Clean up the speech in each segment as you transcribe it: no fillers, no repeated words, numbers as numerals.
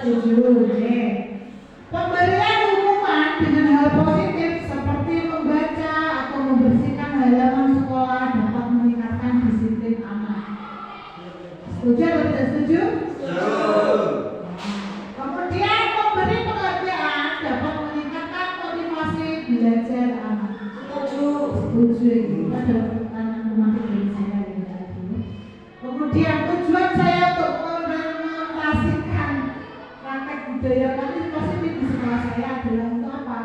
Setuju. Pemberian hukuman dengan hal positif seperti membaca atau membersihkan halaman sekolah dapat meningkatkan disiplin anak. Setuju atau tidak setuju? Setuju. Kemudian memberi pengertian dapat meningkatkan motivasi belajar anak. Setuju. Itu adalah pertanyaan romantis dari saya tadi. Kemudian tujuan saya untuk mengoperasikan praktek budaya positif di sekolah saya adalah untuk apa?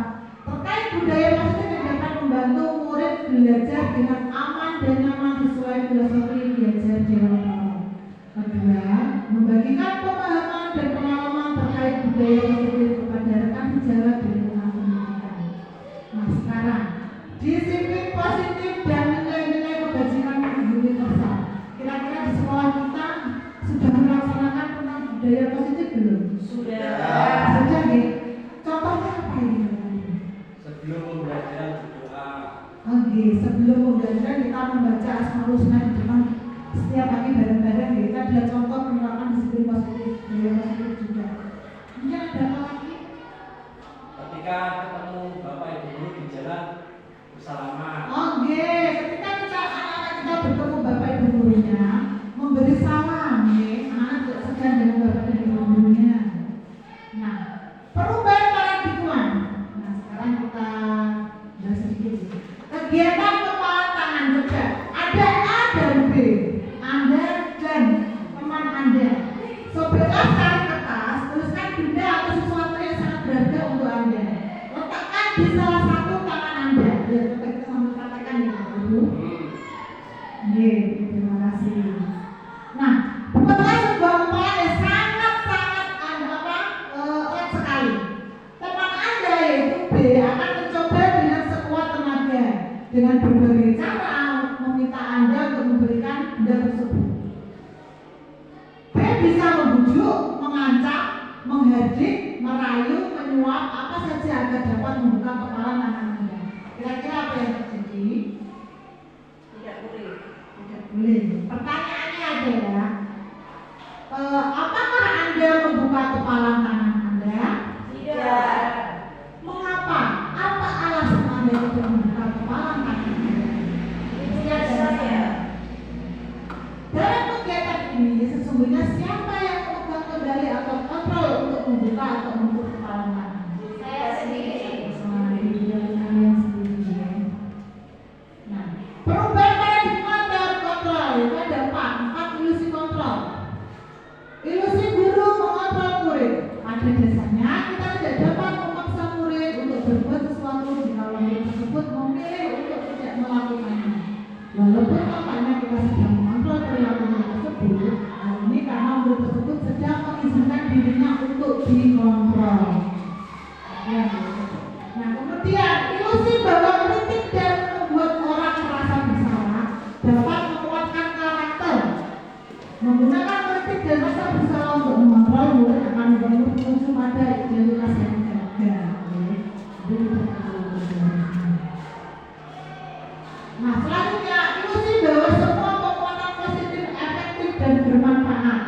Terkait budaya positif yang dapat membantu murid belajar dengan aman dan nyaman sesuai filosofi belajar di awal. Kedua, membagikan pemahaman dan pengalaman terkait budaya positif kepada rekan sejawat di lingkungan pendidikan. Nah sekarang, disiplin positif dan nilai-nilai kebajikan universal. Kira-kira di sekolah kita sudah melaksanakan tentang budaya positif belum? Sudah. Sudah nih. Contohnya apa ini? Sebelum pembelajaran berdoa. Oke, sebelum pembelajaran kita membaca Asmaul Husna di depan setiap pagi bareng-bareng. Kita adalah contoh penerapan disiplin positif, budaya positif juga. Kemudian ada apa lagi? Ketika ketemu bapak ibu guru di jalan bersalaman. Oke, ketika anak-anak kita bertemu bapak ibu gurunya, memberi salam, anak-anak tidak segan dengan bapak dan ibu gurunya. Nah, perubahan paradigma. Nah, sekarang kita bahas sedikit. Kegiatan kepala tangan cerdas. Ada A dan B. Anda dan teman Anda. 11 kali kertas, tuliskan benda atau sesuatu yang sangat berharga untuk Anda. Letakkan di salah satu tangan Anda. Ya, kita sama katakan ya, Bu. Terima kasih. Nah, buatlah sebuah kepala yang sangat-sangat erat sekali. Teman Anda yaitu B akan mencoba dengan sekuat tenaga dengan berbagai cara meminta Anda untuk memberikan benda tersebut. B bisa membujuk, mengancam, menghardik, merayu, menyuap, apa saja agar dapat membuka kepala tangan Anda. Kira-kira apa yang terjadi? Tidak boleh. Tidak boleh. Pertanyaannya adalah, apakah Anda membuka kepala tangan Anda? Tidak. Mengapa? Apa alasan Anda tidak membuka kepala tangan Anda? Ini saya. Dalam kegiatan ini sesungguhnya siapa yang memegang kendali atau kontrol untuk membuka atau menutup kepala tangan? Saya sendiri. Nah, perubahan paradigma dan kontrol itu ada empat ilusi kontrol. Ilusi guru mengontrol murid. Pada dasarnya kita tidak dapat memaksa murid untuk berbuat sesuatu jika murid tersebut memilih untuk tidak melakukannya. Walaupun tampaknya kita sedang mengontrol perilaku murid tersebut, hal ini karena murid tersebut sedang mengizinkan dirinya untuk dikontrol. Nah, kemudian ilusi bahwa kritik dan membuat orang merasa bersalah dapat menguatkan karakter. Menggunakan kritik dan rasa bersalah untuk mengontrol murid akan membangun menuju pada identitas yang gagal. Nah, selanjutnya ilusi bahwa semua penguatan positif efektif dan bermanfaat.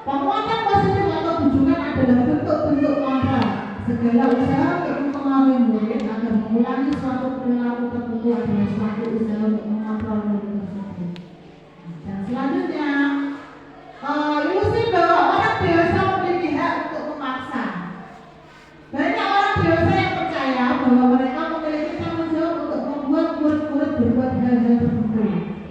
Penguatan positif atau bujukan adalah bentuk-bentuk kontrol. Segala usaha untuk mempengaruhi murid agar mengulangi suatu perilaku tertentu adalah suatu usaha untuk mengontrol murid tersebut. Dan selanjutnya, ilusi bahwa orang dewasa memiliki hak untuk memaksa. Banyak orang dewasa yang percaya bahwa mereka memiliki tanggung jawab untuk membuat murid-murid berbuat hal-hal tertentu.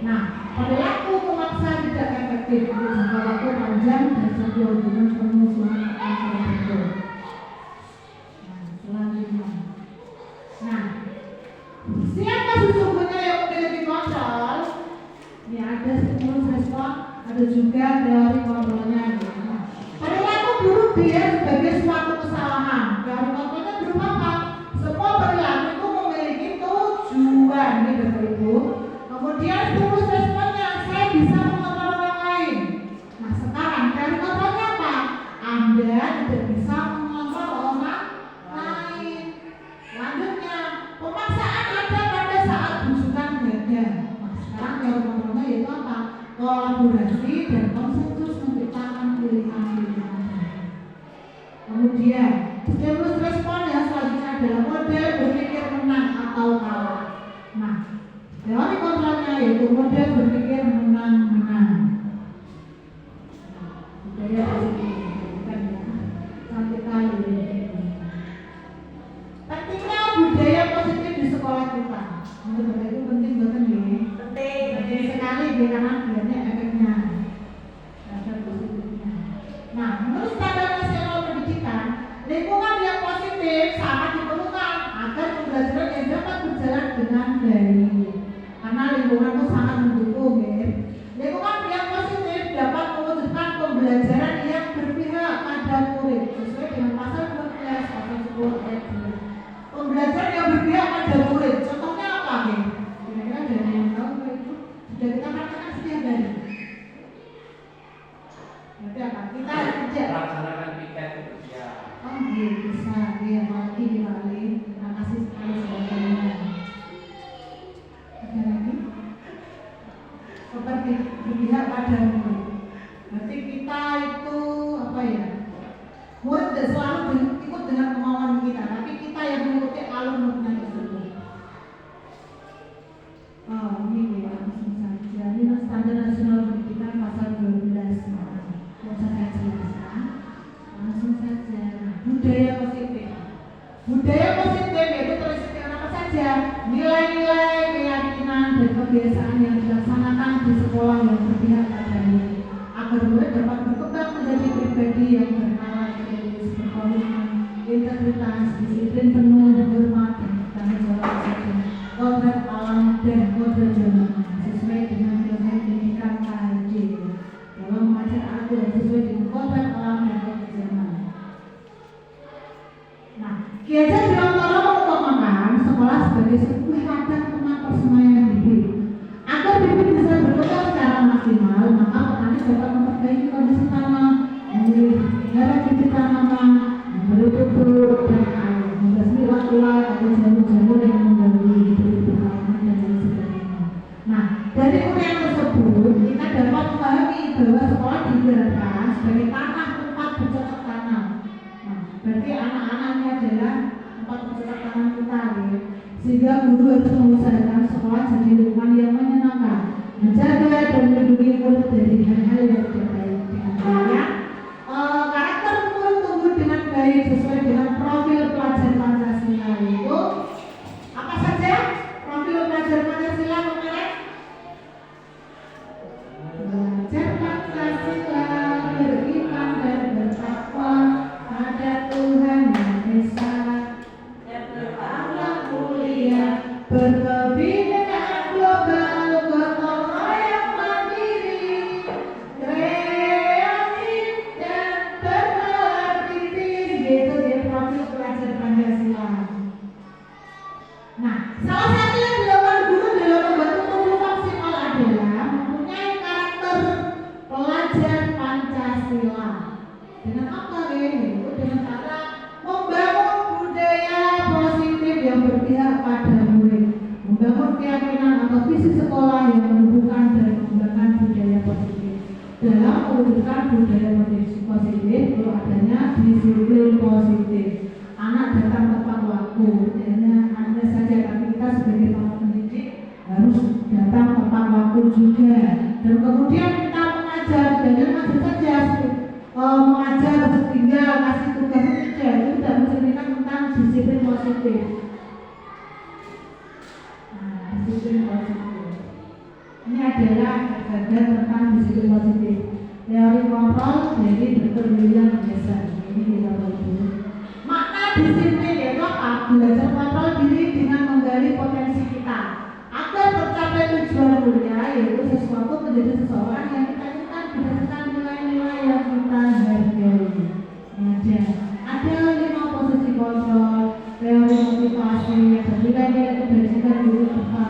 Nah, perilaku memaksa tidak efektif untuk jangka waktu panjang dan sebuah hubungan penuh semangat antara bentuk. Selanjutnya, nah, siapa sesungguhnya yang memiliki kontrol? Ini ada stimulus respon, ada juga teori kontrolnya. Nah, perilaku buruk dia sebagai suatu kesalahan. Teori kontrolnya berupa apa? Semua perilaku itu memiliki tujuan, ini Bapak Ibu. Kemudian stimulus responnya, saya bisa mengontrol orang lain. Nah, sekarang teori kontrolnya apa? Kemudian stimulus respon yang selanjutnya adalah model berpikir menang atau kalah. Nah, teori kontrolnya yaitu model berpikir menang-menang. Budaya positif, bukan ya? Cantik kali. Pentingnya budaya positif di sekolah kita. Menurut saya itu penting banget nih. Penting sekali karena biasanya efeknya. Ada positifnya. Nah, menurut Standar Nasional Pendidikan, lingkungan yang positif sangat diperlukan agar pembelajaran yang dapat berjalan dengan baik. Karena lingkungan itu sangat mendukung, ya. Lingkungan yang positif dapat mewujudkan pembelajaran yang berpihak pada murid sesuai dengan pasal 12 pasal 10 ayat 2. Pembelajaran yang berpihak pada murid, contohnya apa, nih? Kira-kira ada yang tahu itu sudah kita praktekkan setiap hari. Berarti apa? Kita kerja. Melaksanakan piket kerja. Oh iya bisa, ya apalagi di Bali. Terima kasih sekali saudara. Ada lagi? Seperti berpihak pada murid. Berarti kita itu apa ya? Murid tidak selalu ikut dengan kemauan kita, tapi kita yang mengikuti alur muridnya tersebut. Oh ini ya langsung saja. Ini Standar Nasional Pendidikan pasal 12. Mau saya jelaskan. Langsung saja. Budaya positif. Budaya positif yaitu terisi dengan apa saja? Nilai-nilai, keyakinan dan kebiasaan yang dilaksanakan di sekolah yang berpihak pada murid agar murid dapat berkembang menjadi pribadi yang bernalar, kritis, berkomitmen, integritas, disiplin penuh, hormat dan tanggung jawab sosial, kodrat alam dan kodrat jamaah sesuai dengan nilai pendidikan KHJ dalam mengajar anak sesuai dengan kodrat alam dan kodrat jamaah. Nah, Ki Hajar Bintoro mengumpamakan sekolah sebagai sebuah ladang tempat persemaian bibit. Agar bibit bisa berkembang secara maksimal, maka petani dapat memperbaiki kondisi tanah, memilih bibit tanaman, memberi pupuk dan air, membasmi ulat-ulat atau jamur-jamur yang mengganggu bibit tanaman dan lain sebagainya. Nah, dari uraian tersebut kita dapat memahami bahwa sekolah diibaratkan sebagai tanah tempat bercocok tanam. Nah, berarti anak-anaknya adalah tempat bercocok tanam kita, ya. Sehingga guru harus mengusahakan sekolah jadi lingkungan yang menyenangkan, menjaga dan melindungi murid dari hal-hal yang tidak baik. Dengan caranya, karakter murid tumbuh dengan baik sesuai dengan profil pelajar Pancasila. Itu apa saja profil pelajar Pancasila kemarin? Belajar Pancasila, beriman dan bertakwa pada Tuhan Yang Esa, berakhlak mulia, berkebinekaan global, gotong royong mandiri, kreatif dan bernalar kritis. Gitu ya profil pelajar Pancasila. Nah, salah satu yang dilakukan guru dalam membantu tumbuh maksimal adalah mempunyai karakter pelajar Pancasila. Dengan apa, yaitu dengan cara membangun budaya positif yang berpihak pada murid, membangun keyakinan atau visi sekolah yang menumbuhkan dan mengembangkan budaya positif. Dalam mewujudkan budaya positif perlu adanya disiplin positif. Anak datang tepat waktu, hanya saja tapi kita sebagai para pendidik harus datang tepat waktu juga. Dan kemudian kita mengajar, jangan mengajar saja, mengajar tinggal kasih tugas saja, itu tidak mencerminkan tentang disiplin positif. Nah, disiplin positif ini adalah gagasan tentang disiplin positif. Teori kontrol dari Dr. William Jackson. Ini kita dulu. Makna disiplin yaitu apa? Belajar kontrol diri dengan menggali potensi kita agar tercapai tujuan mulia, yaitu sesuatu menjadi seseorang yang kita inginkan berdasarkan nilai-nilai yang kita hargai. Ada 5 posisi kontrol, teori motivasi, ada nilai-nilai kebajikan universal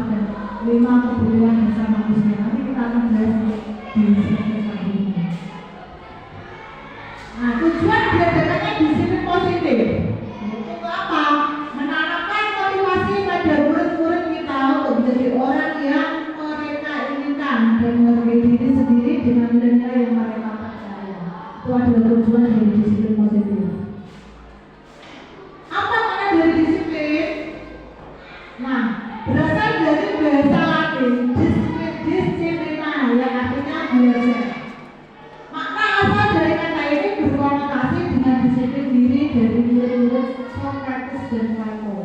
dan 5 kebutuhan dasar manusia. Nanti kita akan bahas di sesi selanjutnya. Nah, tujuan diadakannya disiplin positif untuk apa? Menanamkan motivasi pada murid-murid kita untuk menjadi orang yang mereka inginkan dan menghargai diri sendiri dengan nilai yang mereka percaya. Itu adalah tujuan dari disiplin positif. Apa makna dari disiplin? Nah, berasal dari bahasa Latin disciplina yang artinya belajar. Makna asal dari kata ini berkonotasi dengan disiplin diri dari murid-murid Socrates dan Plato.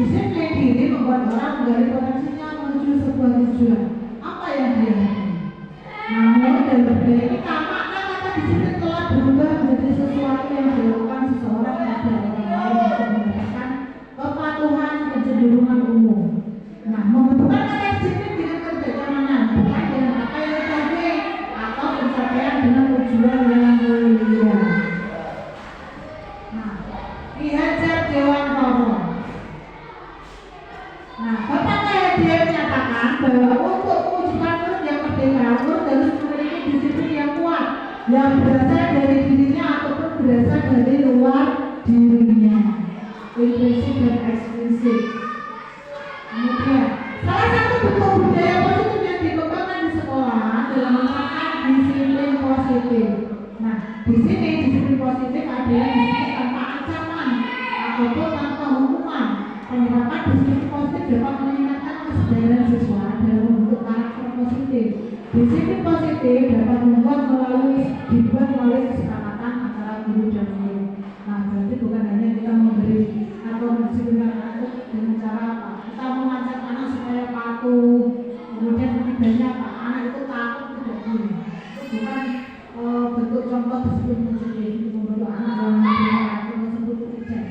Disiplin diri membuat orang menggali potensinya menuju sebuah tujuan. Apa yang dia ingin? Namun dalam budaya kita, makna kata disiplin telah berubah menjadi sesuatu yang dilakukan seseorang pada orang lain untuk mendapatkan kepatuhan kecenderungan umum. Nah, membentukkan kata disiplin dengan kerjasama, bukan dengan apa yang dicapai atau pencapaian dengan tujuan yang mulia. Nah, Ki Hajar Dewantara. Nah, Bapak K. Hajar menyatakan bahwa untuk mewujudkan murid yang merdeka, murid harus memiliki disiplin yang kuat yang berasal dari dirinya ataupun berasal dari luar dirinya, implisit dan eksplisit. Kemudian, salah satu bentuk budaya positif yang dikembangkan di sekolah dalam menerapkan disiplin positif. Nah, di sini disiplin positif adalah disiplin tanpa ancaman ataupun tanpa hukuman. Penerapan disiplin positif dapat meningkatkan kesadaran siswa dalam membentuk karakter positif. Disiplin positif dapat dibuat melalui kesepakatan antara guru dan murid. Nah, berarti bukan hanya kita memberi atau mendisiplinkan anak dengan cara apa? Kita mengajak anak supaya patuh, kemudian ketiganya apa? Anak itu takut tidak boleh. Itu bukan bentuk contoh disiplin positif membentuk anak dalam perilaku tersebut tidak.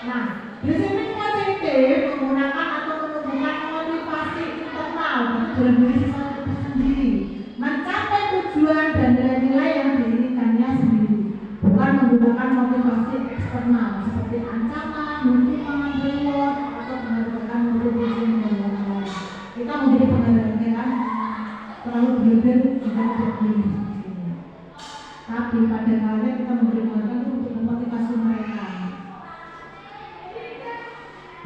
Nah, disiplin positif menggunakan atau menumbuhkan motivasi internal dalam diri siswa itu sendiri, mencapai tujuan dan nilai-nilai yang diinginkannya sendiri, bukan menggunakan motivasi eksternal seperti ancaman, hukuman, reward atau penghargaan motivasi dan lain-lain. Kita menjadi penghargaan terlalu berlebihan juga tidak boleh. Tapi pada kalanya kita memberi penghargaan untuk memotivasi mereka.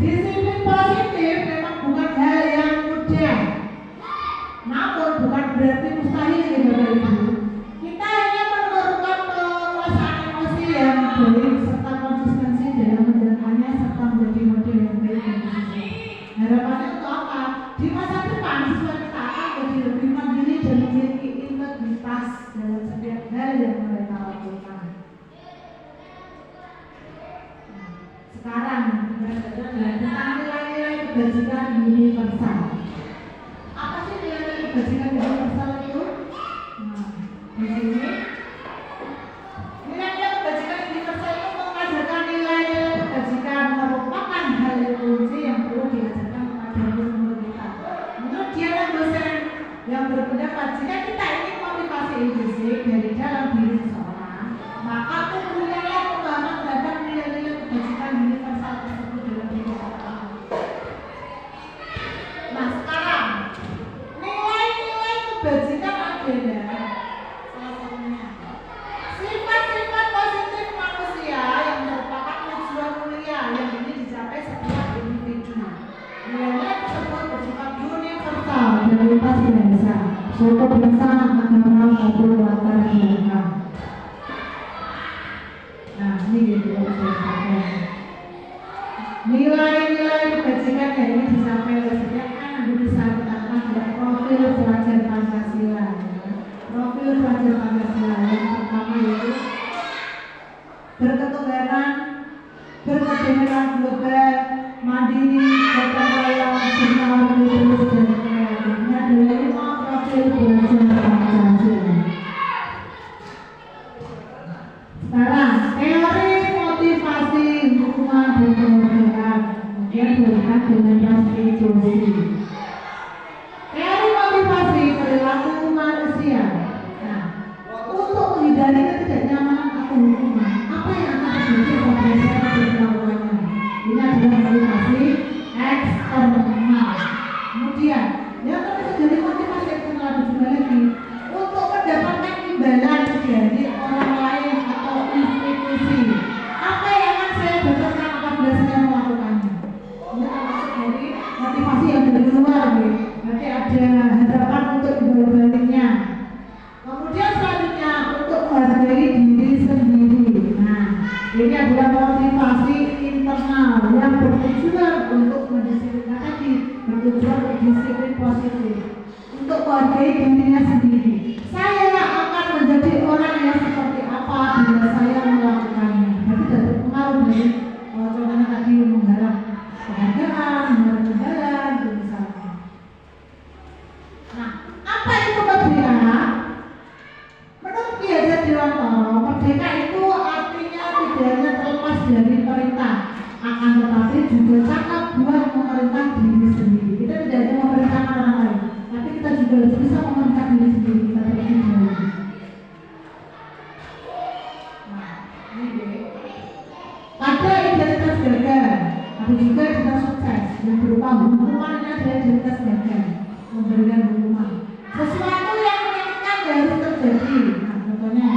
Disiplin positif memang bukan hal yang mudah, namun bukan berarti mustahil ya Bapak Ibu. Kita hanya memerlukan penguasaan emosi yang baik serta konsistensi dalam menjalankannya serta menjadi model yang baik bagi siswa. Harapannya untuk apa? Di masa depan siswa kita akan menjadi lebih mandiri dan memiliki integritas dalam setiap hal yang mereka lakukan. Sekarang tentang nilai-nilai kebajikan universal. Apa sih nilai-nilai kebajikan universal itu? Nah, di sini nilai-nilai kebajikan universal itu mengajarkan nilai-nilai kebajikan merupakan hal yang kunci yang perlu diajarkan kepada murid kita. Menurut dia dosen yang berpendapat jika kita ingin motivasi intrinsik dari dalam diri seseorang, maka perlulah pemahaman terhadap nilai-nilai kebajikan universal tersebut dalam diri seseorang. Nah, sekarang nilai-nilai kebajikan adalah salah satunya sifat-sifat positif manusia yang merupakan tujuan mulia yang ingin dicapai setiap individu. Nilai-nilai tersebut bersifat universal dan lintas bahasa, suku bangsa, agama maupun latar belakang. Nah, ini gitu nilai-nilai kebajikan yang ingin dicapai oleh setiap anak bisa dikatakan adalah profil pelajar Pancasila. Profil pelajar Pancasila yang pertama yaitu berketuhanan, berkebenaran global, mandiri, gotong royong, bersahabat, lurus dan kreatif. Ini adalah 5 profil pelajar Pancasila. Sekarang teori motivasi hukuman dan penghargaan kemudian berkaitan dengan restitusi. Teori motivasi perilaku manusia. Nah, untuk menghindari ketidaknyamanan atau hukuman, apa yang akan terjadi pada saya perilakuannya? Ini adalah motivasi eksternal. Kemudian yang terjadi motivasi eksternal juga lagi untuk mendapatkan imbalan dari orang lain atau institusi. Apa yang akan saya dapatkan apabila saya melakukannya? Ini termasuk dari motivasi yang dari luar, berarti ada harapan untuk imbalan baliknya. Kemudian selanjutnya menghargai diri sendiri. Nah, ini adalah motivasi internal yang bertujuan untuk mendisiplinkan tadi, bertujuan untuk disiplin positif, untuk menghargai dirinya sendiri. Saya akan menjadi orang yang seperti apa bila saya melakukannya. Berarti tidak berpengaruh dari contohnya tadi menggarap penghargaan, menggarap imbalan, misalnya. Nah, apa itu merdeka? Menurut Ki Hajar Dewantara, merdeka itu artinya tidak hanya terlepas dari perintah, akan tetapi juga cakap buat memerintah diri sendiri. Kita tidak hanya memerintahkan orang lain, tapi kita juga harus bisa memerintah diri sendiri. Kita terlebih dahulu. Nah, ini deh. Ada identitas gagal, tapi juga identitas sukses yang berupa hukuman dan identitas gagal, memberikan hukuman. Sesuatu yang menyakitkan harus terjadi. Nah, contohnya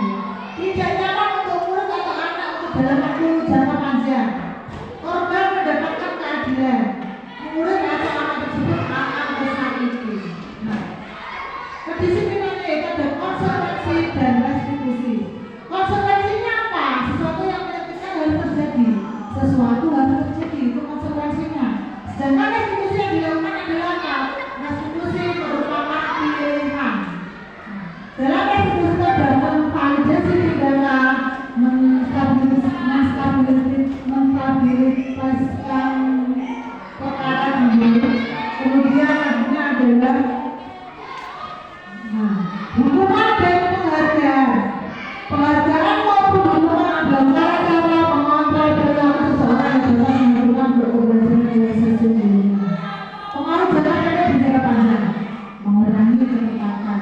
tidak nyaman untuk murid atau anak untuk dalam waktu jangka panjang. Korban mendapatkan keadilan. Murid atau anak tersebut akan tersakiti. Nah, kedisiplinannya itu ada konsekuensi dan restitusi. Konsekuensinya apa? Sesuatu yang menyakitkan harus terjadi. Sesuatu harus terjadi, itu konsekuensinya. Sedangkan restitusi yang dilakukan adalah apa? Restitusi merupakan pilihan. Dalam restitusi terdapat validasi tindakan, menstabilitaskan perkara dulu. Kemudian akhirnya adalah hukuman dan penghargaan. Penghargaan maupun hukuman adalah cara mengontrol perilaku seseorang yang dapat melakukan berkoordinasi dengan sesungguhnya. Pengaruh jangka pendek di jangka panjang, mengurangi ketepatan.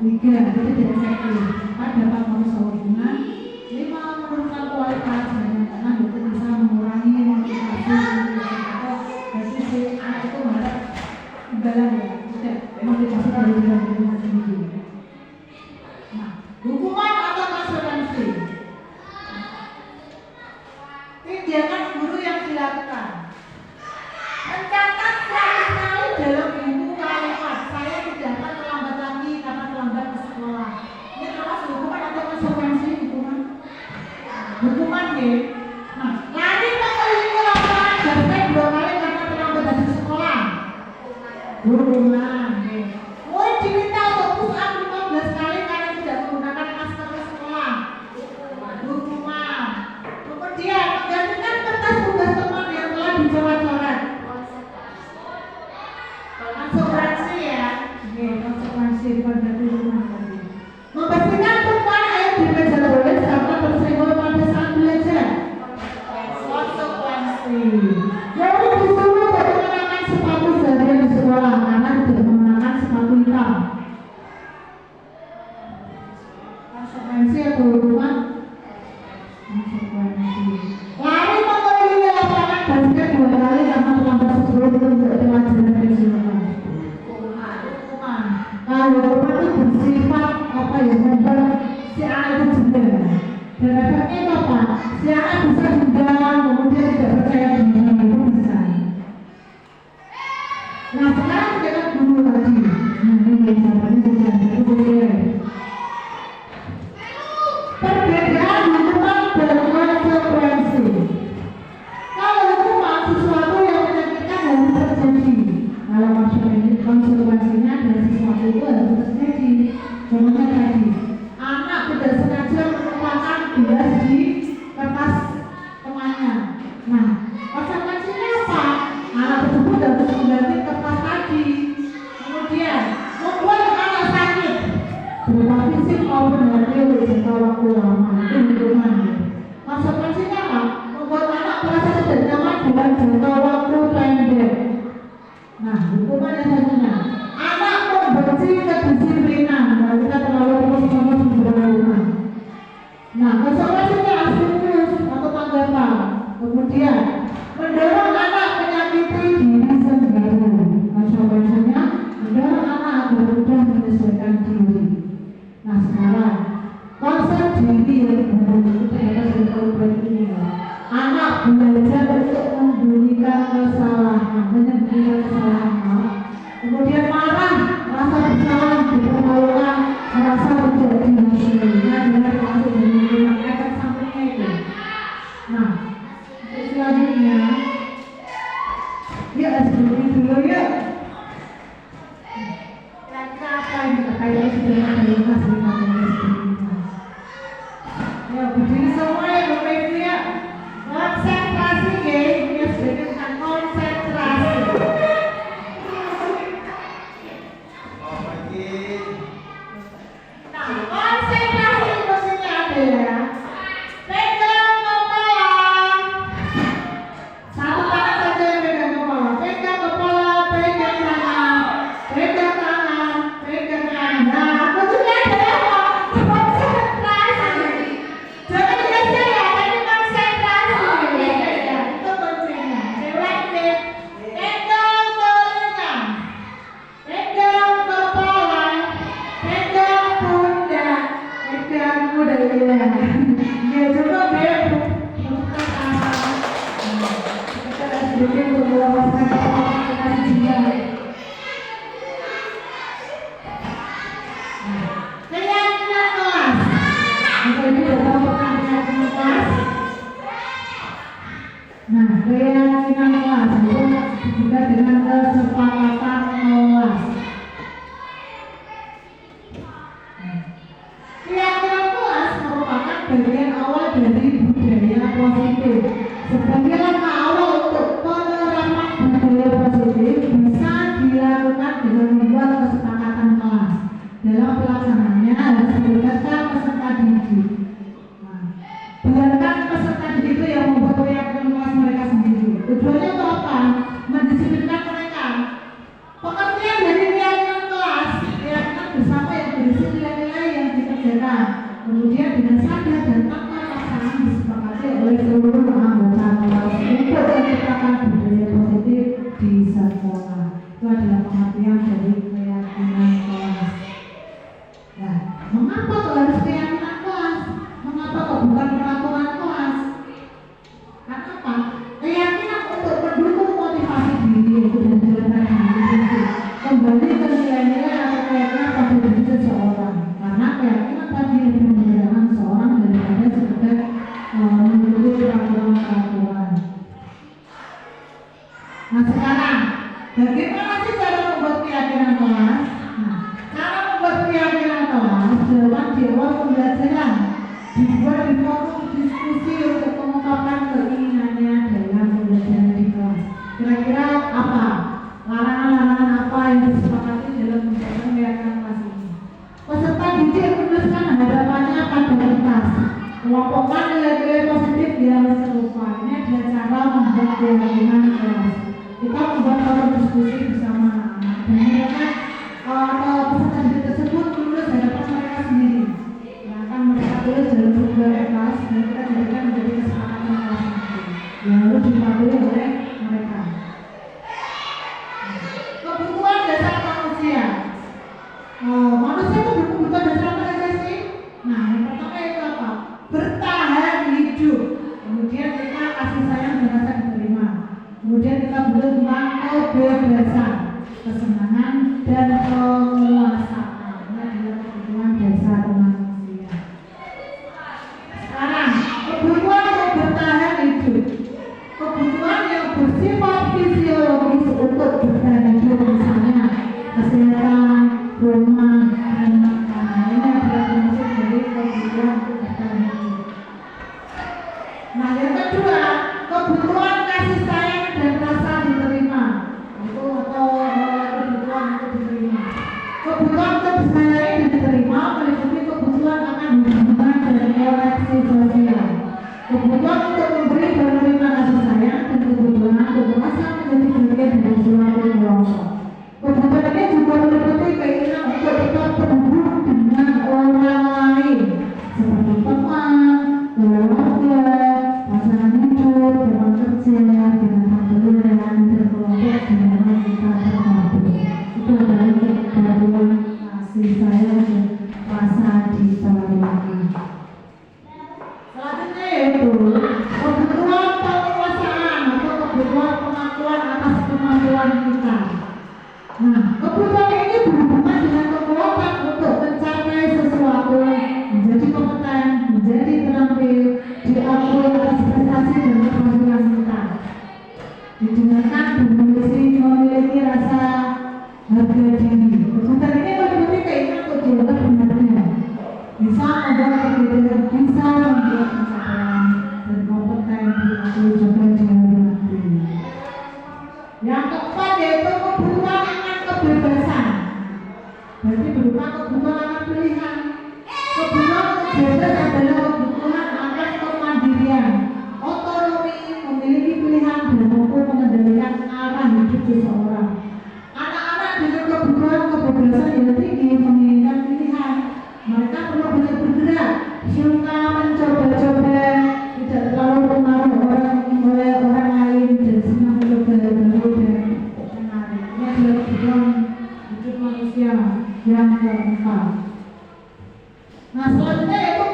3. Itu tidak efektif. 4. Dapat merusak hubungan. 5. Menurunkan kualitas. Dan yang ke-6 itu bisa mengurangi motivasi atau sisi anak itu mengharap imbalan ya, tidak motivasi dari dirinya sendiri. Nah, hukuman atau konsekuensi. Tindakan guru yang dilakukan. Mencatat sekali-sekali dalam buku kalimat, saya tidak akan terlambat lagi karena terlambat ke sekolah. Ini termasuk hukuman atau konsekuensi hukuman? Hukuman ya. Nah, lari mengelilingi lapangan basket 2 kali karena terlambat dari sekolah. Hukuman. Murid diminta untuk push up 15 kali karena tidak menggunakan masker ke sekolah. Hukuman. Kemudian menggantikan kertas tugas teman yang telah dicoret-coret. Konsekuensi ya. Konsekuensi pada hukuman tadi. Membersihkan tumpukan air di meja tulis karena tersenggol pada saat belajar. Konsekuensi. Jadi disuruh tidak mengenakan sepatu seharian di sekolah karena tidak mengenakan sepatu hitam. Konsekuensi atau hukuman? Konsekuensi. Lari mengelilingi lapangan basket 2 kali karena terlambat sebelum tidak pelajaran pensiunan. Hukuman. Kalau hukuman itu bersifat apa ya, membuat si anak itu jendela. Dan efeknya itu apa? Si anak bisa jendela, kemudian tidak percaya diri, itu bisa. Nah, sekarang kita kan dulu tadi. Nah, ini jawabannya sudah boleh. Perbedaan hukuman dan konsekuensi. Kalau hukuman sesuatu yang menyakitkan harus terjadi. Kalau konsekuensinya dari sesuatu itu harus terjadi. Contohnya tadi, anak tidak sengaja melupakan gelas di kertas temannya. Nah, konsekuensinya apa? Anak tersebut harus mengganti kertas tadi. Kemudian membuat anak sakit, berupa fisik maupun hati oleh jangka waktu lama. Itu hukuman. Konsekuensinya apa? Membuat anak merasa tidak nyaman dengan jangka waktu pendek. Nah, hukuman yang selanjutnya, anak membenci kedisiplinan. Kalau kita terlalu terus-menerus memberi hukuman. Nah, konsekuensinya asimilus atau tanggapan. Kemudian mendorong anak menyakiti diri sendiri. Konsekuensinya mendorong anak agar mudah menyesuaikan diri. Nah, sekarang konsep diri yang dibangun itu ternyata dari korban ini. Anak belajar untuk membunyikan kesalahan, menyembunyikan kesalahan. Kemudian marah, merasa bersalah, dipermalukan, merasa tidak dihargai. Nah, dengan tanganmu dari dia. Ya coba deh. Kita kasih sedikit untuk melepaskan kasih juga. Keyakinan kelas. Maka ini sudah tahu tentang keyakinan kelas. Nah, keyakinan kelas itu juga dengan kesepakatan kelas. Keyakinan kelas merupakan bagian awal dari budaya positif. Sebagai langkah awal untuk penerapan budaya positif bisa dilakukan dengan membuat kesepakatan kelas. Dalam pelaksanaannya harus melibatkan peserta didik. Biarkan peserta didik itu yang membuat keyakinan kelas mereka sendiri. Tujuannya untuk apa? Mendisiplinkan mereka. Pengertian dari keyakinan kelas, keyakinan bersama yang berisi nilai-nilai yang dikerjakan. Kemudian dengan sadar dan tanpa paksaan disepakati oleh seluruh anggota kelas untuk menciptakan budaya positif di sekolah. Itu adalah pengertian dari keyakinan kelas. Nah, mengapa kok harus keyakinan kelas? Mengapa kok bukan peraturan kelas? Karena apa? Keyakinan untuk mendukung motivasi diri itu dan jalan diri kembali ke nilai-nilai atau keyakinan pada diri seseorang. Karena keyakinan tadi lebih menggerakkan seorang daripada sekedar mengikuti peraturan-peraturan. Nah sekarang, bagaimana sih cara membuat keyakinan kelas? Nah, cara membuat keyakinan kelas dalam di awal pembelajaran dibuat di forum diskusi untuk mengungkapkan keinginannya dalam pembelajaran di kelas. Kira-kira apa? Larangan-larangan apa yang disepakati dalam pembelajaran keyakinan kelas ini? Peserta didik menuliskan harapannya pada kertas. Kelompokkan nilai-nilai positif yang serupa. Ini adalah cara membuat keyakinan kelas. Kita membuat forum diskusi bersama anak-anak. Dan mereka peserta didik tersebut menulis harapan mereka sendiri. Yang akan mereka tulis dalam sebuah kelas dan kita jadikan menjadi kesepakatan kelas yang harus dipatuhi oleh mereka. Kebutuhan dasar manusia. Manusia itu berkebutuhan dasar apa saja sih? Nah, yang pertama itu apa? Bertahan hidup. Kemudian kita kasih sayang dan rasa diterima. Kemudian kita butuh tentang kebebasan, kesenangan dan penguasaan. Ini adalah kebutuhan dasar manusia. Sekarang, kebutuhan untuk bertahan hidup. Kebutuhan yang bersifat fisiologis untuk bertahan hidup, misalnya kesehatan, rumah, dan makanan. Ini adalah termasuk dari kebutuhan untuk bertahan hidup. Nah, yang kedua, kebutuhan kasih sayang dan rasa diterima. Itu atau kebutuhan untuk diterima. Kebutuhan untuk disayang dan diterima meliputi kebutuhan akan hubungan dan koneksi sosial. Kebutuhan untuk memberi dan menerima kasih sayang dan kebutuhan untuk merasa menjadi bagian dari suatu kelompok. Kebutuhan ini juga meliputi keinginan untuk tetap terhubung dengan orang lain, seperti teman, keluarga, pasangan hidup, teman kerja, dengan pembelian, berkelompok, dengan kita terhubung. Itu adalah kebutuhan kasih sayang dan rasa diterima. Selanjutnya yaitu kebutuhan penguasaan atau kebutuhan pengakuan atas kemampuan kita. Nah, kebutuhan ini berhubungan dengan kekuatan untuk mencapai sesuatu, menjadi kompeten, menjadi terampil, diakui atas prestasi dan keberhasilan kita. Didengarkan dan memiliki rasa harga diri. Kebutuhan ini meliputi keinginan untuk dianggap benar-benar bisa membuat perbedaan, bisa membuat pencapaian dan kompeten diakui juga dihormati. Yang keempat yaitu kebutuhan akan kebebasan. Berarti berupa kebutuhan akan pilihan. Kebutuhan untuk bebas adalah kebutuhan akan kemandirian, otonomi, memiliki pilihan dan mampu mengendalikan arah hidup seseorang. Anak-anak dengan kebutuhan kebebasan yang tinggi menginginkan pilihan. Mereka perlu banyak bergerak, suka mencoba-coba, tidak terlalu terpengaruh oleh orang lain dan senang mencoba baru dan menarik. Ini adalah kebutuhan hidup manusia yang keempat. Nah, selanjutnya yaitu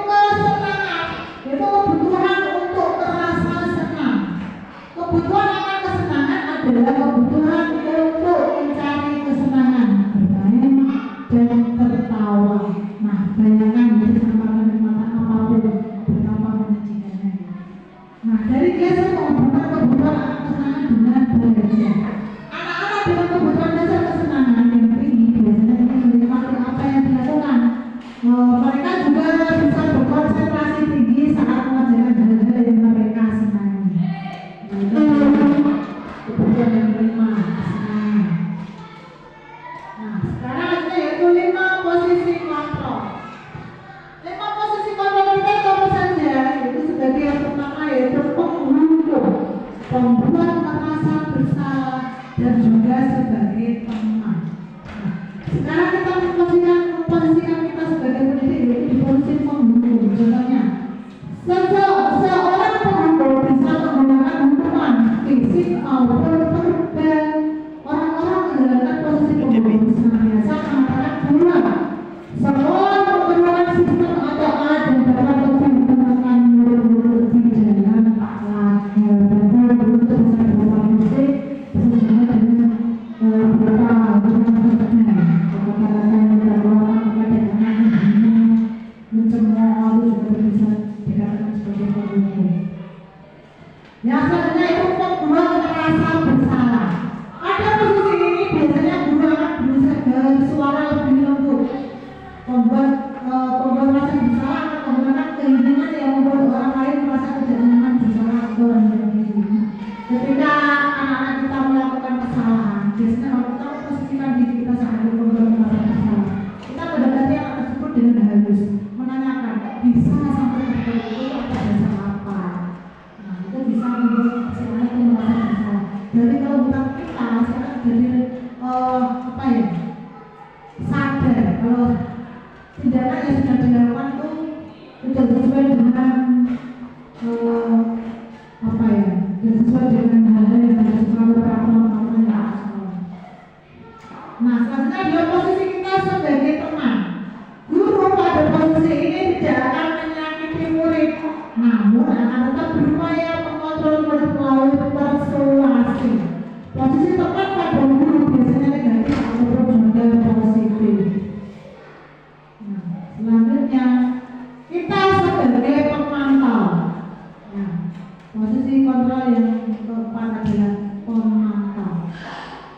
pembuat merasa bersalah, dan juga sebagai teman. Nah, sekarang kita memposisikan kita sebagai pendidik yaitu di posisi penghukum. Contohnya, seorang penghukum bisa menggunakan hukuman fisik maupun verbal. Orang-orang menjalankan posisi penghukum senantiasa mengatakan bahwa sekolah menggunakan sistem atau alat yang dapat lebih menggunakan murid-murid di dalam lagu untuk bisa berupa musik bersama dengan beberapa mencemooh juga bisa dikatakan sebagai penghukum. Yang selanjutnya itu membuat merasa bersalah. Pada posisi ini biasanya guru akan berusaha bersuara lebih lembut. Pembuat merasa bersalah akan menggunakan keinginan yang membuat orang lain merasa tidak nyaman bersalah atau rendah diri. Ketika anak-anak kita melakukan kesalahan, biasanya kalau kita memposisikan diri kita sebagai pembuat merasa bersalah, kita mendekati anak tersebut dengan halus, menanyakan bisa sampai seperti itu atau dasar apa. Nah, itu bisa membuat si anak itu merasa bersalah. Jadi kalau bukan kita sekarang jadi apa ya, sadar kalau tindakan yang sudah dilakukan itu tidak sesuai dengan apa ya, tidak sesuai dengan hal-hal yang harus selalu peraturan yang asal. Nah, selanjutnya dia posisi kita sebagai teman. Guru pada posisi ini tidak akan menyakiti murid, namun akan tetap berupaya mengontrol murid melalui persuasi. Posisi teman pada guru biasanya negatif ataupun juga positif. Nah, selanjutnya kita sebagai pemantau. Nah, posisi kontrol yang keempat adalah pemantau.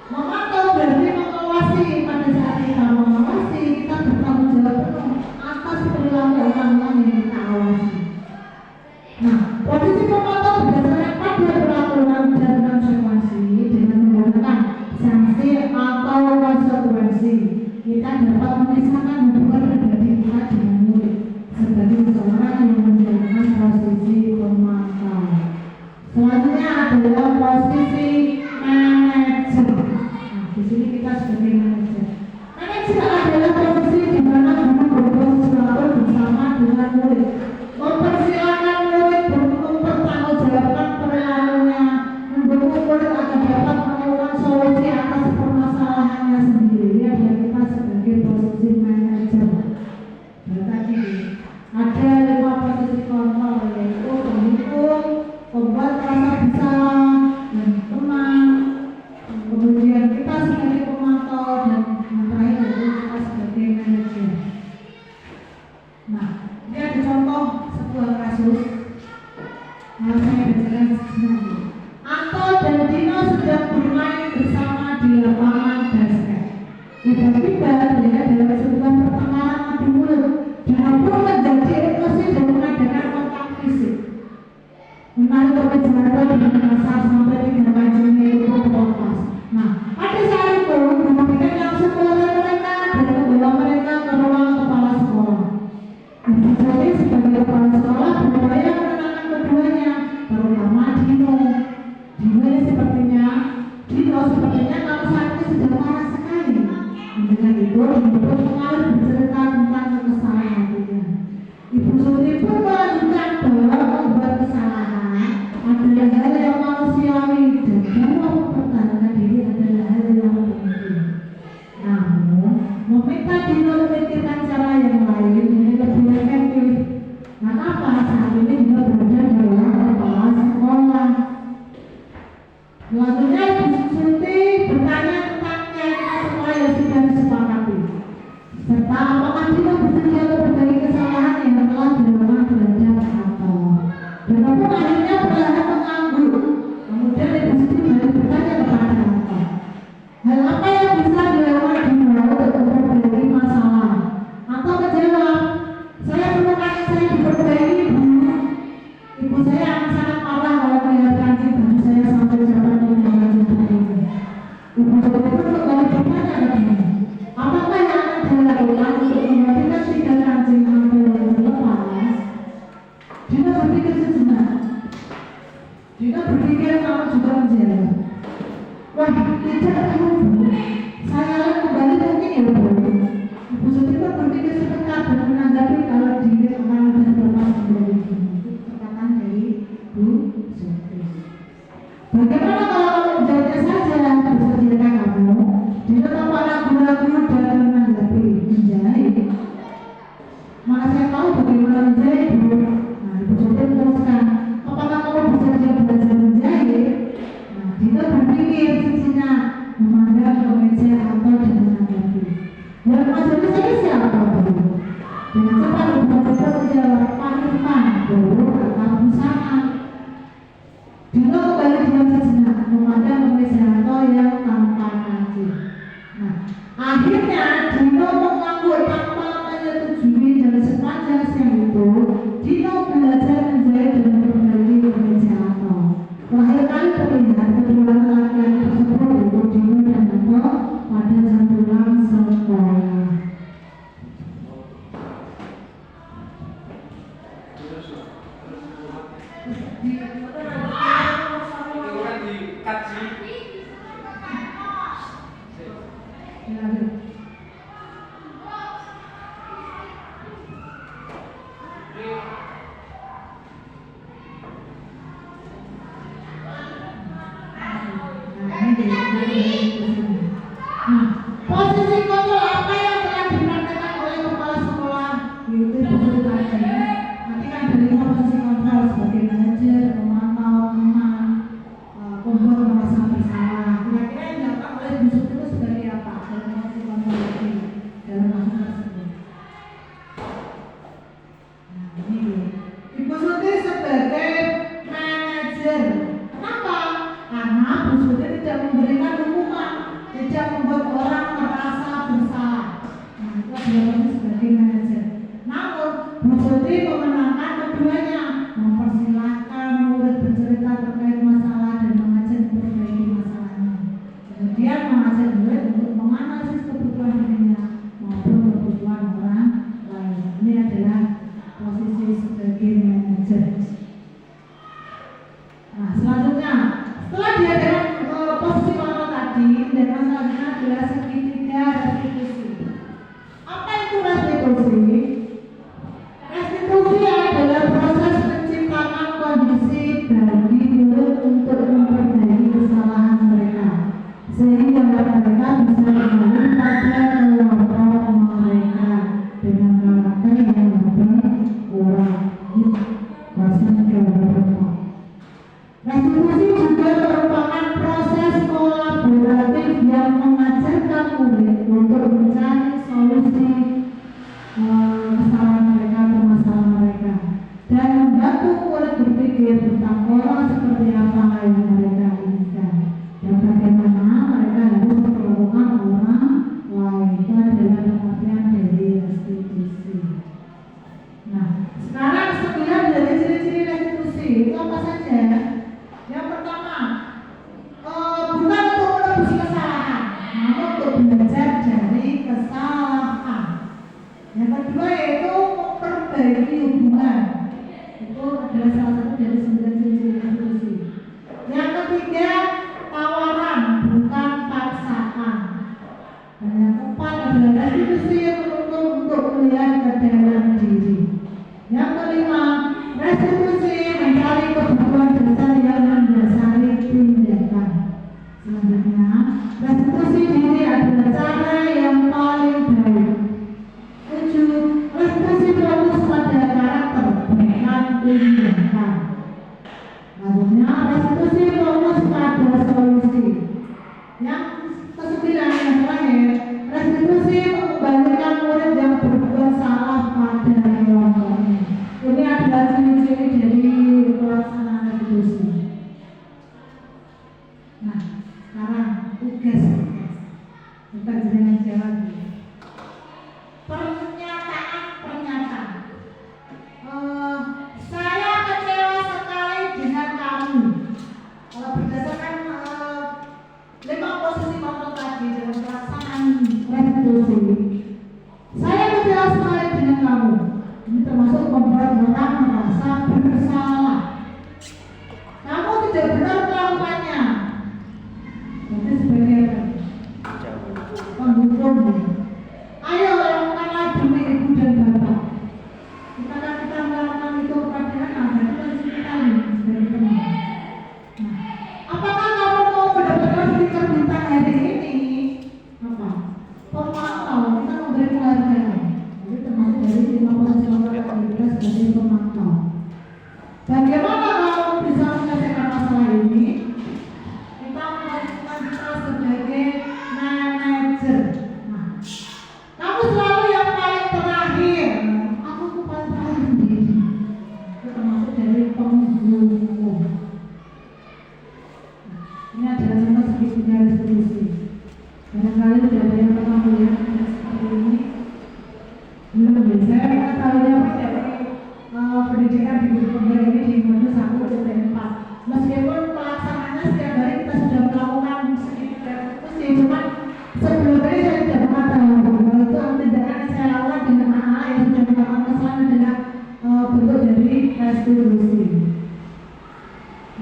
Memantau berarti mengawasi. Pada saat kita mengawasi, kita bertanggung jawab penuh atas perilaku orang-orang yang kita awasi. Nah, posisi pemantau berdasarkan pada peraturan dan konsekuensi dengan menggunakan sanksi atau konsekuensi. Kita dapat memisahkan hubungan pribadi kita dengan murid sebagai seseorang yang menjalankan posisi pemantau. Selanjutnya adalah posisi manajer. Nah, di sini kita sebagai manajer. Manajer adalah posisi di mana guru berposisi bersama dengan murid, mempersilakan murid mempertanggungjawabkan perilakunya, mendukung murid agar dapat menemukan solusi atas permasalahannya sendiri. Ini adalah kita sebagai posisi manajer. Nah, tadi ada 5 posisi kontrol, yaitu penghukum, pembuat merasa bersalah, dan teman. Kemudian kita sebagai pemantau, dan yang terakhir yaitu kita sebagai manajer. Nah, ini ada contoh sebuah kasus yang saya bacakan sebenarnya. Anto dan Dino sedang bermain bersama di lapangan basket. Tiba-tiba terlihat dalam sebuah pertengkaran adu mulut dan pun menjadi emosi dan mengadakan kontak fisik. Menarik perkejaran dengan kasar sampai tidak kancingnya itu terlepas. Nah, pada saat itu guru BK langsung melarang mereka dan membawa mereka ke ruang kepala sekolah. Ibu saya sebagai kepala sekolah berupaya menenangkan keduanya, terutama Dino. Dino sepertinya kalau saat ini sudah marah sekali. Dengan itu, ibu pun mengalir bercerita tentang kekesalan hatinya. Ibu Suri pun melanjutkan bahwa membuat kesalahan adalah hal yang manusiawi dan bahwa mempertahankan diri adalah hal yang penting. Namun, meminta Dino memikirkan cara yang lain yang lebih efektif. Kenapa saat ini Dino berada dalam kepala sekolah? Selanjutnya Ibu Suti bertanya tentang keyakinan sekolah yang sudah disepakati, serta apakah Dino bersedia memperbaiki kesalahan yang telah dilakukan terhadap Anto. Dan Anto akhirnya perlahan mengangguk. Kemudian Ibu Suti balik bertanya kepada Anto, hal apa yang bisa dilakukan Dino untuk memperbaiki masalah? Anto menjawab, saya perlu kaki saya diperbaiki, Bu. Ibu saya akan sangat marah kalau melihat kaki baju saya sampai jatuh di dalam jubah ini. Ibu Suti pun kembali bertanya lagi, apakah yang akan dilakukan untuk memodifikasi kancing Anto yang terlepas? Dino berpikir sejenak. Kemudian Dino menjawab, saya akan Dino berpikir kamu juga menjadi. Wah, tidak tahu Bu. Saya kembali mungkin ya Bu. Ibu Suti pun berpikir sebentar dan menanggapi kalau dia akan lebih berlepas menjadi gini. Itu perkataan dari Bu Suti. Bagaimana kalau kamu menjawabnya saja? Bersedia kamu? Dino tampak ragu-ragu dan menanggapi menjahit. Mana saya tahu bagaimana menjahit Bu. Nah, Ibu Suti meneruskan. Apakah kamu bersedia belajar menjahit? Nah, Dino berpikir sejenak, memandang ke meja atau dan menanggapi. Yang mengajarnya saya siapa Bu? Dengan cepat Ibu Suti menjawab, Pak Irfan, guru atau busana. Dino kembali diam sejenak, memandang ke meja atau yang tanpa kaki. Nah, akhirnya Dino mengangguk tanpa menyetujui dan sepanjang siang itu Dino belajar menjahit dan kembali ke meja atau. Terakhir kali terlihat kedua laki-laki tersebut itu Dino dan Atau pada jam pulang sekolah. Itu kan dikaji. Posisi kontrol apa yang telah dipraktekkan oleh kepala sekolah? Itu betul tadi. Nanti kan dari posisi kontrol sebagai manajer, memantau teman, membuat merasa bersalah. Kira-kira yang dilakukan oleh Bu Suti itu sebagai apa? Dalam posisi kontrol ini, dalam kasus tersebut. Nah, ini dia. Ibu Suti sebagai manajer. Kenapa? Karena Bu Suti tidak memberikan hukuman, tidak membuat orang merasa bersalah. Nah, itu adalah posisi sebagai manajer. Namun, Bu Suti memenangkan keduanya, mempersilahkan murid bercerita terkait masalah dan mengajak memperbaiki masalahnya. Kemudian mengajak murid untuk menganalisis kebutuhan dirinya maupun kebutuhan orang lain. Ini adalah posisi sebagai manajer. Nah, selanjutnya, setelah dia dengan posisi kontrol tadi, dan selanjutnya adalah segitiga restitusi. Apa itu restitusi? Restitusi adalah proses menciptakan kondisi bagi murid untuk memperbaiki kesalahan mereka, sehingga mereka bisa kembali pada kelompok mereka dengan karakter yang lebih kurang. Proses kelompok. Restitusi juga merupakan proses kolaboratif yang mengajarkan murid untuk mencari solusi kesalahan mereka, permasalahan mereka, dan membantu murid berpikir tentang orang seperti apa yang mereka inginkan dan bagaimana mereka harus memperlakukan orang lain. Itu adalah pengertian dari restitusi. Nah, sekarang sekian dari ciri-ciri restitusi itu apa saja? Yang pertama, bukan untuk menebus kesalahan, namun untuk belajar dari kesalahan. Yang kedua yaitu memperbaiki hubungan. Itu adalah salah satu dari 9 ciri-ciri restitusi. Yang ketiga, tawaran bukan paksaan. Dan yang keempat adalah restitusi yang menuntut untuk melihat ke dalam diri. Yang kelima, restitusi mencari kebutuhan dasar yang mendasari tindakan. Selanjutnya, restitusi diri adalah cara yang paling baik. 7. Restitusi fokus pada karakter bukan tindakan. Selanjutnya, restitusi fokus pada solusi. Yang kesembilan yang terakhir, restitusi mengembalikan murid yang berbuat salah pada kelompoknya. Ini adalah ciri-ciri dari pelaksanaan restitusi. Nah, sekarang tugas kita jangan jawab. Pernyataan. Saya kecewa sekali dengan kamu. Kalau berdasarkan 5 posisi Bagaimana kalau bisa menyelesaikan masalah ini? Kita melakukan kita sebagai manajer. Nah, kamu selalu yang paling terakhir. Aku tuh paling terakhir sendiri. Itu termasuk dari penghulu. Ini adalah contoh segitiga restitusi. Barangkali sudah ada yang pernah melihat seperti ini. Belum, saya mengetahuinya dari pendidikan di guru pembela ini di modul 1 UT4. Meskipun pelaksanaannya setiap hari kita sudah melakukan segitiga restitusi, cuma sebelum ini saya tidak pernah tahu bahwa itu tindakan yang saya lakukan dengan anak-anak yang sudah melakukan kesalahan adalah bentuk dari restitusi.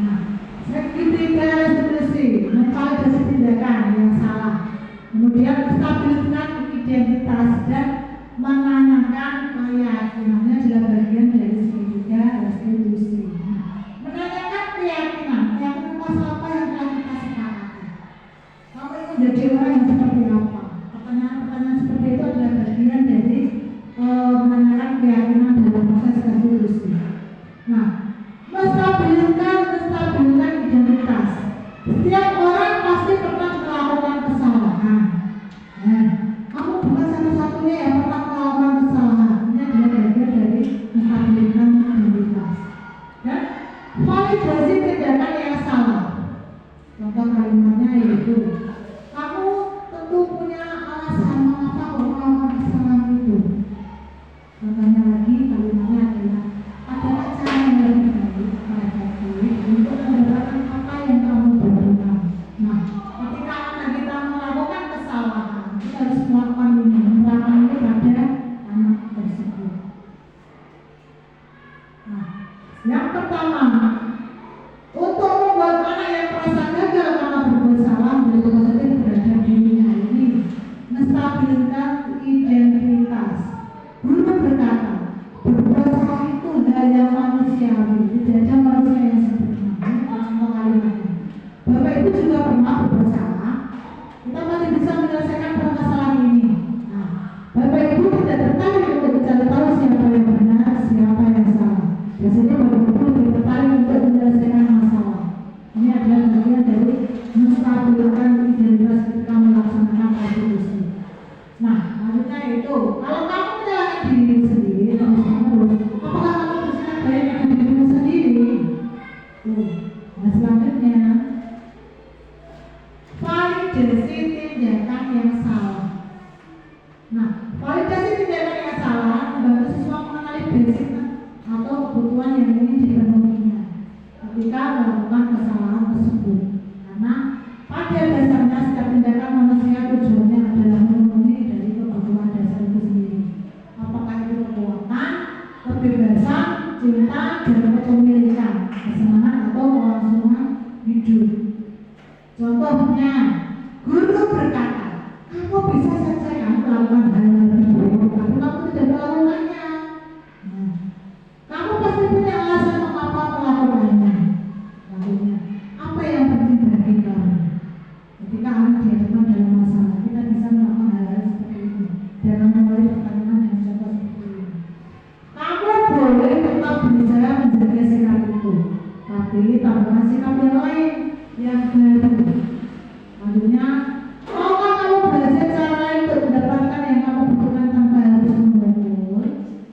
Nah, segitiga restitusi memvalidasi tindakan yang salah, kemudian menstabilkan identitas dan menanyakan keyakinannya adalah bagian dari segitiga restitusi. Menanyakan keyakinan masalah apa yang telah kita sepakati. Kamu ingin menjadi orang yang seperti apa? Pertanyaan-pertanyaan seperti itu adalah bagian dari menanyakan keyakinan dalam proses restitusi. Nah, menstabilkan identitas. Setiap orang pasti pernah melakukan kesalahan. Kamu bukan satu-satunya yang pernah melakukan kesalahan. Ini adalah bagian dari menstabilkan identitas. Dan validasi tindakan yang salah. Contoh kalimatnya yaitu, kamu tentu punya alasan mengapa kau melakukan kesalahan itu. Contohnya lagi kalimatnya adalah, adakah cara yang lebih baik terhadap diri untuk mendapatkan apa yang kamu butuhkan. Nah, ketika anak kita melakukan kesalahan, kita harus melakukan ini, menerapkan ini pada anak tersebut. Nah, yang pertama, untuk membuat anak yang merasa gagal karena berbuat salah menjadi positif terhadap dirinya ini, menstabilkan identitas. Guru berkata, berbuat salah itu hal yang manusiawi, tidak ada manusia yang sempurna. Ini contoh kalimatnya. Bapak Ibu juga pernah berbuat salah, kita masih bisa menyelesaikan permasalahan ini. Nah, Bapak Ibu tidak tertarik untuk mencari tahu siapa yang benar, siapa yang salah. Biasanya Bapak Ibu lebih tertarik untuk menyelesaikan masalah. Ini adalah bagian dari menstabilkan identitas ketika melaksanakan restitusi. Nah, maksudnya itu, kalau kamu menyalahkan diri sendiri terus-menerus, apakah kamu bersikap baik dengan dirimu sendiri? Nah, selanjutnya, validasi tindakan yang salah. Nah, validasi tindakan yang salah membantu siswa mengenali basic atau kebutuhan yang ingin dipenuhinya ketika melakukan kesalahan tersebut. Karena pada dasarnya setiap tindakan manusia tujuannya adalah memenuhi dari kebutuhan dasar itu sendiri. Apakah itu kekuatan, kebebasan, cinta, dan kepemilikan, kesenangan atau kelangsungan hidup. Contohnya, guru berkata, kamu bisa saja melakukan hal-hal tersebut, tapi kamu tidak melakukannya. Nah, kamu pasti punya alasan mengapa melakukannya. Lalunya, apa yang penting bagi kamu? Ketika anak dihadapkan dalam masalah, kita bisa melakukan hal-hal seperti itu. Jangan memulai pertanyaan dengan contoh seperti ini. Kamu boleh tetap berusaha menjaga sikap itu, tapi tambahkan sikap yang lain yang baru. Lalunya, maukah kamu belajar cara lain untuk mendapatkan yang kamu butuhkan tanpa harus memukul?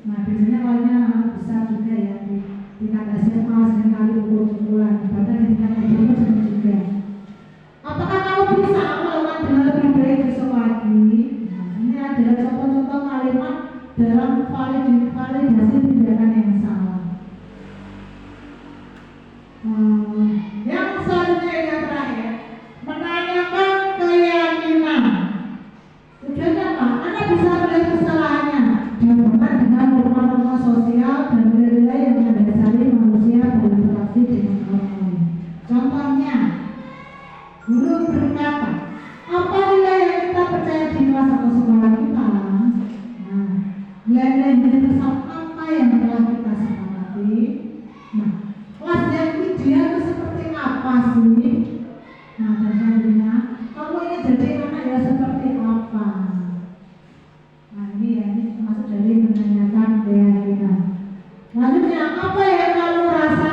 Nah, biasanya kalau ini anak besar juga ya, di tingkat SMA seringkali pukul-pukulan, bahkan di tingkat SD pun sering juga. Apakah kamu bisa melakukan dengan lebih baik besok lagi? Nah, ini adalah contoh-contoh kalimat dalam validasi tindakan yang salah. Yang selanjutnya yang terakhir, menanyakan keyakinan. Tujuannya apa? Anda bisa melihat kesalahannya dihubungkan dengan norma-norma sosial dan nilai-nilai yang mendasari manusia berinteraksi dengan orang lain. Contohnya, guru berkata, apa nilai yang kita percaya di kelas atau sekolah kita? Nah, nilai-nilai universal apa yang telah kita sepakati? Nah, kelas yang ideal itu seperti apa sih? Nah, dan selanjutnya, kamu ingin jadi anak yang seperti apa? Nah, ini termasuk dari menanyakan keyakinan. Selanjutnya, apa yang kamu rasa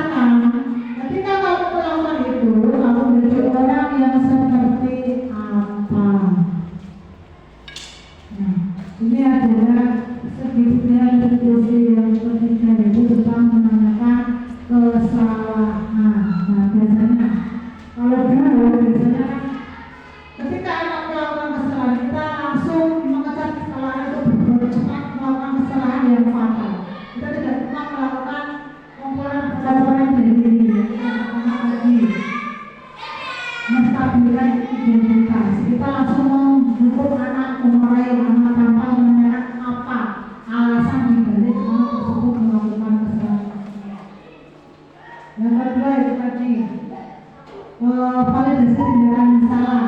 validasi tindakan yang salah.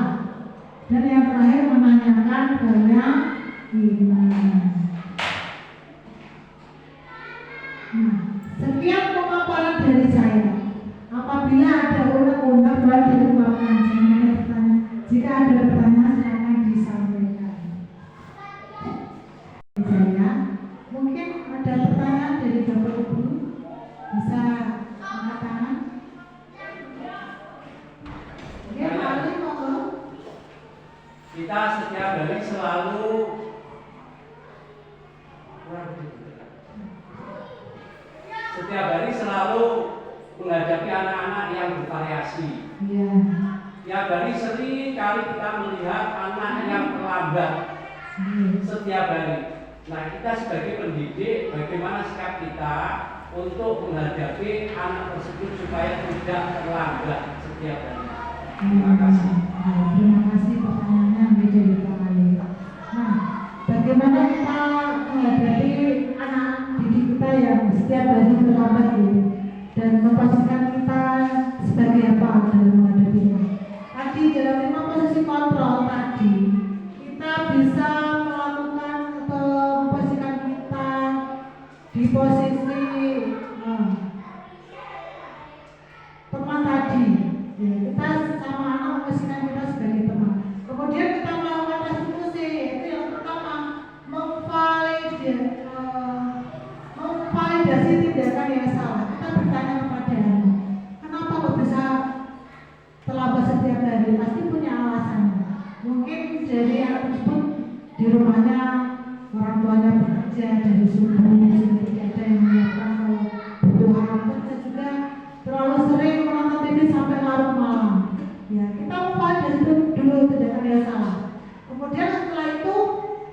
Dan yang terakhir menanyakan banyak iman. Nah, sekian pemaparan dari saya. Apabila ada undang-undang boleh dilupakan. Jika ada pertanyaan silakan disampaikan. Saya mungkin ada pertanyaan dari Bapak Ibu, bisa angkat tangan. Oke, Pak Ali, monggo. Kita setiap hari selalu menghadapi anak-anak yang bervariasi. Iya. Tiap hari sering kali kita melihat anak yang terlambat. Setiap hari. Nah, kita sebagai pendidik, bagaimana sikap kita untuk menghadapi anak tersebut supaya tidak terlambat setiap hari? Terima kasih. Terima kasih pertanyaannya beda dari Pak Ali. Nah, bagaimana kita menghadapi anak didik kita yang setiap hari terlambat ini dan memposisikan kita sebagai apa dalam menghadapinya? Tadi dalam 5 posisi kontrol tadi kita bisa melakukan atau memposisikan kita di posisi teman tadi. Ya, kita sama anak memposisikan kita sebagai teman. Kemudian kita melakukan restitusi, itu yang pertama memvalidasi tindakan yang salah. Kita bertanya kepada anak, kenapa kok bisa terlambat setiap hari? Pasti punya alasannya. Mungkin dari anak tersebut di rumahnya orang tuanya bekerja dari subuh sehingga tidak ada yang menyiapkan kalau butuh orang kerja juga terlalu sering menonton TV sampai larut malam. Ya, kita memvalidasi dulu tindakan yang salah. Kemudian setelah itu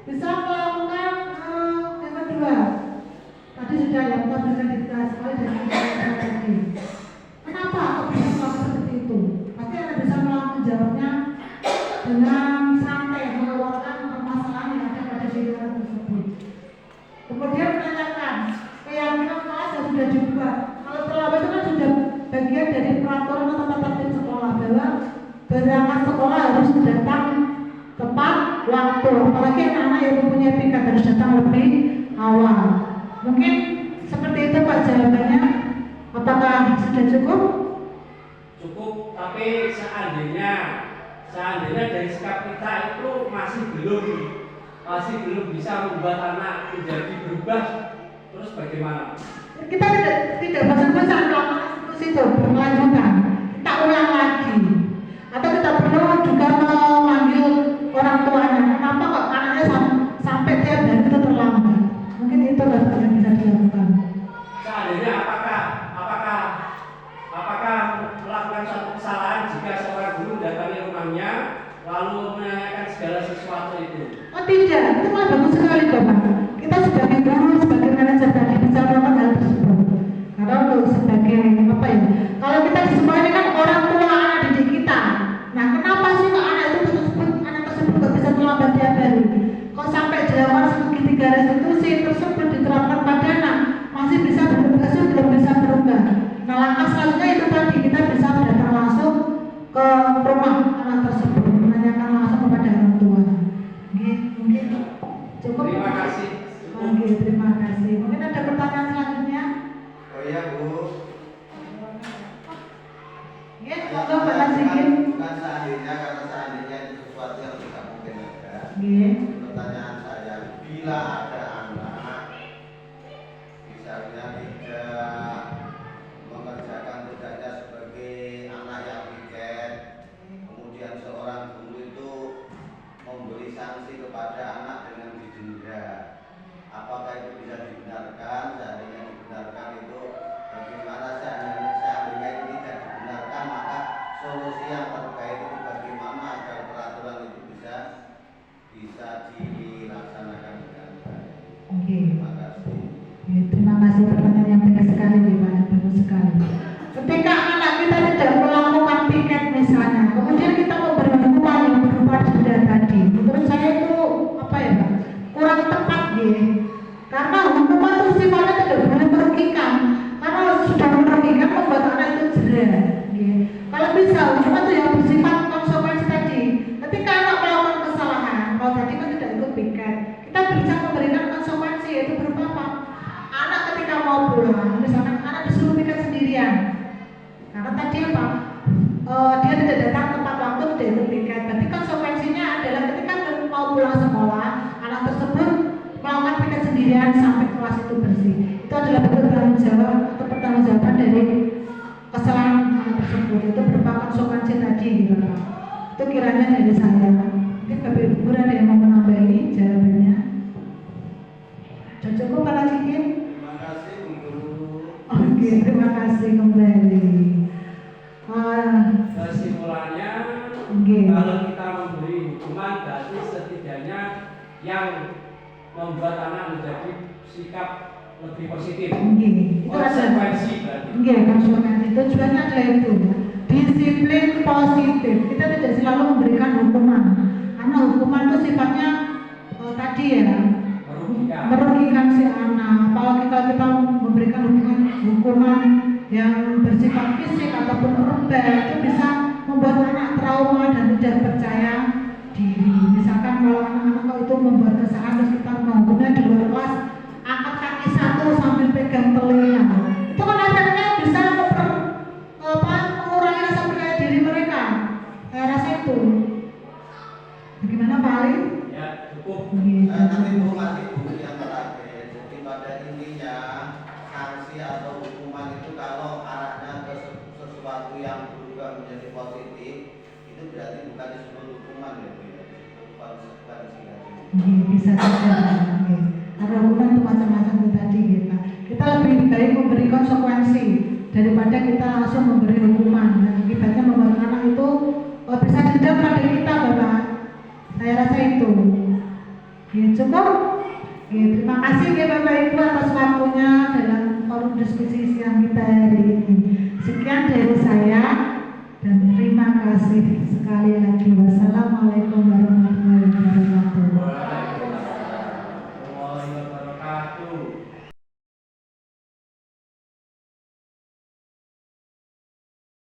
bisa melakukan yang kedua. Tadi sudah yang kita berikan dikasih dari kita tadi. Kenapa kok bisa melakukan seperti itu? Pasti Anda bisa menjawabnya dengan santai, mengeluarkan permasalahan yang ada pada diri Anda tersebut. Kemudian menanyakan keyakinan kelas yang sudah dibuat. Kalau terlambat itu kan sudah bagian dari peraturan atau tata tertib sekolah bahwa berangkat sekolah harus datang tepat waktu. Apalagi anak-anak yang mempunyai pikat harus datang lebih awal. Mungkin seperti itu Pak jawabannya. Apakah sudah cukup? Cukup, tapi seandainya dari sikap kita itu masih belum bisa membuat anak menjadi berubah, terus bagaimana? Kita tidak bosan-bosan melakukan itu berkelanjutan. Kita ulang lagi. Atau kita perlu juga memanggil orang tuanya. Kenapa kok anaknya sampai tiap hari itu terlambat? Mungkin itu yang bisa dilakukan. Seandainya apakah melakukan suatu kesalahan jika seorang guru mendatangi rumahnya lalu menanyakan segala sesuatu itu? Oh tidak, itu malah bagus sekali Bapak. Kita sebagai guru, sebagai manajer tadi bisa melakukan hal tersebut. Karena untuk sebagai apa ya? Kalau kita di sekolah ini kan orang tua anak didik kita. Nah, kenapa sih kok anak tersebut nggak bisa terlambat tiap hari? Kok sampai dilakukan segitiga restitusi tersebut diterapkan pada anak masih bisa berubah, belum bisa berubah. Nah, langkah selanjutnya itu tadi kita bisa datang langsung ke rumah anak tersebut, menanyakan langsung kepada orang tua. Mungkin cukup. Terima kasih. Oke, terima kasih. Mungkin ada pertanyaan selanjutnya? Oh iya Bu. Ya, monggo Pak Nasikin. Bukan seandainya, karena seandainya itu sesuatu yang tidak mungkin ada. Pertanyaan saya, bila ada anak misalnya tidak mengerjakan tugasnya sebagai anak yang piket, kemudian seorang guru itu memberi sanksi kepada anak dengan didenda, apakah itu bisa dibenarkan? Seandainya dibenarkan itu bagaimana? Seandainya itu tidak dibenarkan, maka solusi yang terbaik itu bagaimana agar peraturan itu bisa dilaksanakan dengan baik? bisa hukuman itu yang bersifat konsekuensi tadi. Ketika anak melakukan kesalahan, kalau tadi kan tidak ikut piket, kita bisa memberikan konsekuensi, yaitu berupa apa? Anak ketika mau pulang, misalkan anak disuruh piket sendirian, karena tadi apa? Dia tidak datang tepat waktu, tidak ikut piket. Berarti konsekuensinya adalah ketika mau pulang sekolah, anak tersebut melakukan piket sendirian sampai kelas itu bersih. Itu adalah bentuk tanggung jawab atau pertanggungjawaban dari kesalahan anak tersebut. Itu berupa konsekuensi tadi, gitu Pak. Itu kiranya dari saya. Mungkin Bapak Ibu ada yang mau menambahi jawabannya? Cukup Pak Lajikin? Terima kasih Bu Guru. Oke, terima kasih kembali. Kesimpulannya, kalau kita memberi hukuman, berarti setidaknya yang membuat anak menjadi sikap lebih positif. Itu Konsekuensi berarti. konsekuensi. Tujuannya adalah itu, disiplin positif. Kita tidak selalu memberikan hukuman, karena hukuman itu sifatnya tadi ya, merugikan si anak. Apalagi kalau kita memberikan hukuman yang bersifat fisik ataupun verbal, itu bisa membuat anak trauma dan tidak percaya diri. Misalkan kalau anak-anak itu membuat kesalahan terus kita menghukumnya di luar kelas, angkat kaki satu sambil pegang telinga, itu kan efeknya bisa mengurangi rasa percaya diri mereka. Saya rasa itu. Bagaimana Pak Ali? Ya, cukup. Nanti Bu masih Bu yang terakhir. Jadi pada intinya sanksi atau hukuman itu kalau arahnya ke sesuatu yang berubah menjadi positif, itu berarti bukan disebut hukuman ya Bu ya, disebut konsekuensi. Bisa saja. Karena hukuman itu macam-macam itu tadi gitu. Kita lebih baik memberi konsekuensi daripada kita langsung memberi hukuman. Dan akibatnya membuat anak itu bisa dendam pada kita, Bapak. Saya rasa itu. Cukup. Terima kasih ya Bapak Ibu atas waktunya dalam forum diskusi siang kita hari ini. Sekian dari saya dan terima kasih sekali lagi.